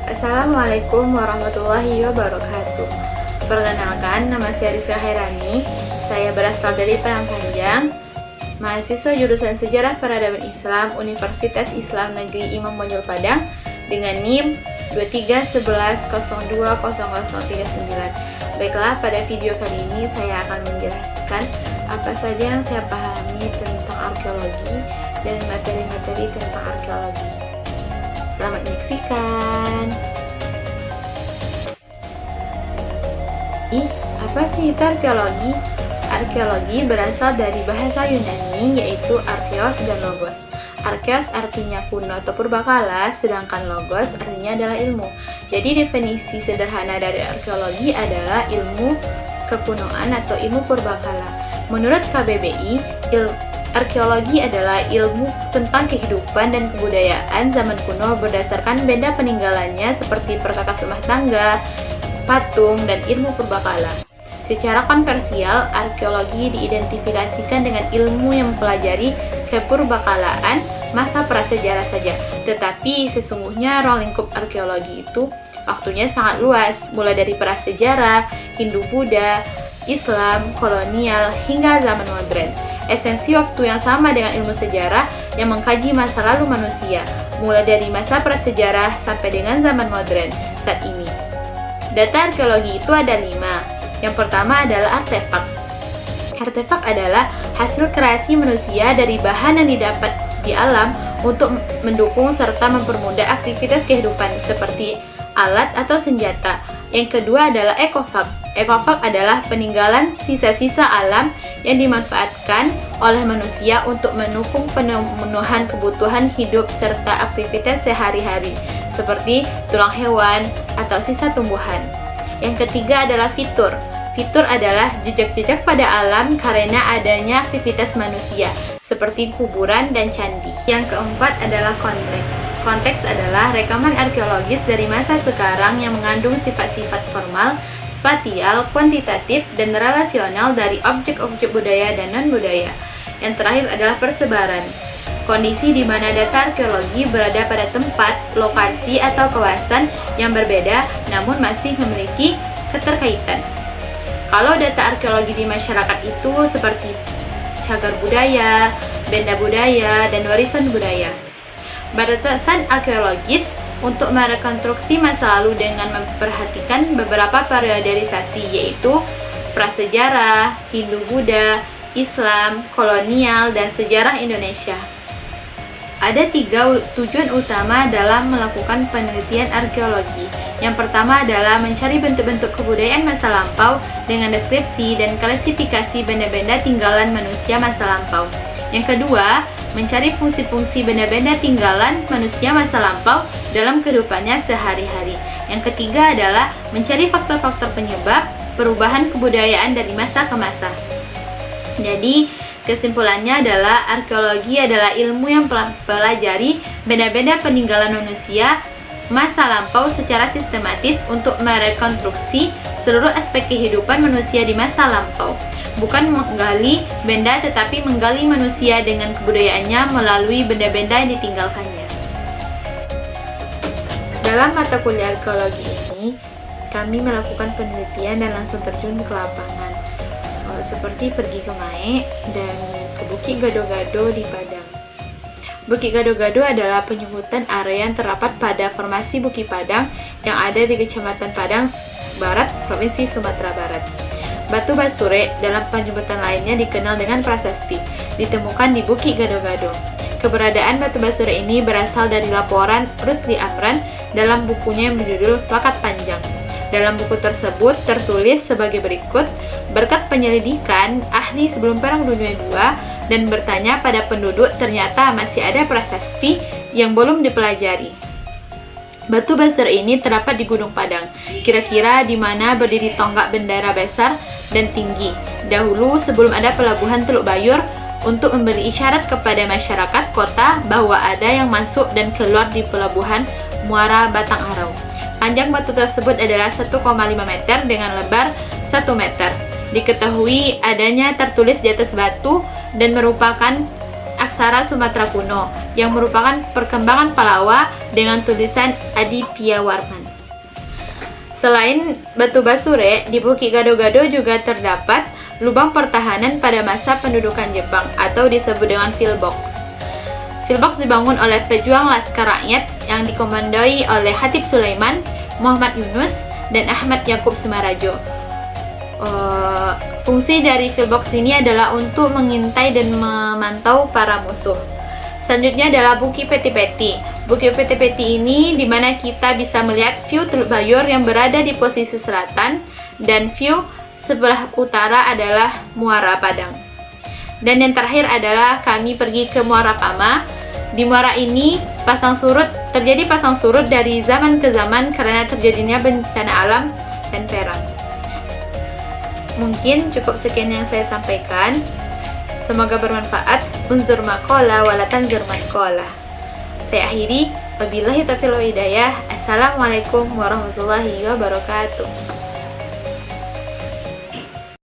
Assalamualaikum warahmatullahi wabarakatuh. Perkenalkan, nama saya Rizka Hairani. Saya berasal dari Padang Panjang, mahasiswa jurusan Sejarah Peradaban Islam Universitas Islam Negeri Imam Bonjol Padang dengan NIM 2311020039. Baiklah, pada video kali ini saya akan menjelaskan apa saja yang saya pahami tentang arkeologi dan materi-materi tentang arkeologi. Selamat menyaksikan. Apa sih itu arkeologi? Arkeologi berasal dari bahasa Yunani yaitu arkeos dan logos. Arkeos artinya kuno atau purbakala, sedangkan logos artinya adalah ilmu. Jadi definisi sederhana dari arkeologi adalah ilmu kekunoan atau ilmu purbakala. Menurut KBBI, arkeologi adalah ilmu tentang kehidupan dan kebudayaan zaman kuno berdasarkan benda peninggalannya seperti perkakas rumah tangga, patung, dan ilmu purbakala. Secara konversial, arkeologi diidentifikasikan dengan ilmu yang mempelajari kepurbakalaan masa prasejarah saja. Tetapi sesungguhnya ruang lingkup arkeologi itu waktunya sangat luas, mulai dari prasejarah, Hindu-Buddha, Islam, kolonial, hingga zaman modern. Esensi waktu yang sama dengan ilmu sejarah yang mengkaji masa lalu manusia, mulai dari masa prasejarah sampai dengan zaman modern saat ini. Data arkeologi itu ada 5. Yang pertama adalah artefak. Artefak adalah hasil kreasi manusia dari bahan yang didapat di alam untuk mendukung serta mempermudah aktivitas kehidupan seperti alat atau senjata. Yang kedua adalah ekofak. Ekofak adalah peninggalan sisa-sisa alam yang dimanfaatkan oleh manusia untuk mendukung pemenuhan kebutuhan hidup serta aktivitas sehari-hari seperti tulang hewan atau sisa tumbuhan. Yang ketiga adalah fitur. Fitur adalah jejak-jejak pada alam karena adanya aktivitas manusia seperti kuburan dan candi. Yang keempat adalah konteks. Konteks adalah rekaman arkeologis dari masa sekarang yang mengandung sifat-sifat formal, spasial, kuantitatif, dan relasional dari objek-objek budaya dan non-budaya. Yang terakhir adalah persebaran. Kondisi di mana data arkeologi berada pada tempat, lokasi, atau kawasan yang berbeda namun masih memiliki keterkaitan. Kalau data arkeologi di masyarakat itu seperti cagar budaya, benda budaya, dan warisan budaya. Batasan arkeologis untuk merekonstruksi masa lalu dengan memperhatikan beberapa periodisasi yaitu prasejarah, Hindu-Buddha, Islam, kolonial, dan sejarah Indonesia. Ada 3 tujuan utama dalam melakukan penelitian arkeologi. Yang pertama adalah mencari bentuk-bentuk kebudayaan masa lampau dengan deskripsi dan klasifikasi benda-benda tinggalan manusia masa lampau. Yang kedua, mencari fungsi-fungsi benda-benda tinggalan manusia masa lampau dalam kehidupannya sehari-hari. Yang ketiga adalah mencari faktor-faktor penyebab perubahan kebudayaan dari masa ke masa. Jadi, kesimpulannya adalah arkeologi adalah ilmu yang mempelajari benda-benda peninggalan manusia masa lampau secara sistematis untuk merekonstruksi seluruh aspek kehidupan manusia di masa lampau. Bukan menggali benda tetapi menggali manusia dengan kebudayaannya melalui benda-benda yang ditinggalkannya. Dalam mata kuliah arkeologi ini, kami melakukan penelitian dan langsung terjun ke lapangan. Seperti pergi ke Mae dan ke Bukit Gado-Gado di Padang. Bukit Gado-Gado adalah penyebutan area yang terdapat pada formasi Bukit Padang yang ada di Kecamatan Padang Barat, Provinsi Sumatera Barat. Batu Basure dalam penyebutan lainnya dikenal dengan prasasti, ditemukan di Bukit Gado-Gado. Keberadaan Batu Basure ini berasal dari laporan Rusdi Amran dalam bukunya yang berjudul Plakat Panjang. Dalam buku tersebut tertulis sebagai berikut, berkat penyelidikan ahli sebelum Perang Dunia II dan bertanya pada penduduk, ternyata masih ada prasasti yang belum dipelajari. Batu Basure ini terdapat di Gunung Padang, kira-kira di mana berdiri tonggak bendera besar dan tinggi. Dahulu sebelum ada pelabuhan Teluk Bayur untuk memberi isyarat kepada masyarakat kota bahwa ada yang masuk dan keluar di pelabuhan Muara Batang Arau. Panjang batu tersebut adalah 1,5 meter dengan lebar 1 meter. Diketahui adanya tertulis di atas batu dan merupakan Aksara Sumatera Kuno yang merupakan perkembangan Palawa dengan tulisan Adipyawarman. Selain batu basure, di Bukit Gado-Gado juga terdapat lubang pertahanan pada masa pendudukan Jepang atau disebut dengan pillbox. Pillbox dibangun oleh pejuang Laskar Rakyat yang dikomandoi oleh Hatip Sulaiman, Muhammad Yunus, dan Ahmad Yakub Sumarajo. Fungsi dari pillbox ini adalah untuk mengintai dan memantau para musuh. Selanjutnya adalah Bukit Peti-Peti. Bukit Peti-Peti ini dimana kita bisa melihat view Teluk Bayur yang berada di posisi selatan dan view sebelah utara adalah Muara Padang. Dan yang terakhir adalah kami pergi ke Muara Pama. Di muara ini terjadi pasang surut dari zaman ke zaman karena terjadinya bencana alam dan perang. Mungkin cukup sekian yang saya sampaikan. Semoga bermanfaat. Unzur maqala wa la tanzur maqala. Saya akhiri. Wabillahi taufiq wal hidayah. Assalamualaikum warahmatullahi wabarakatuh.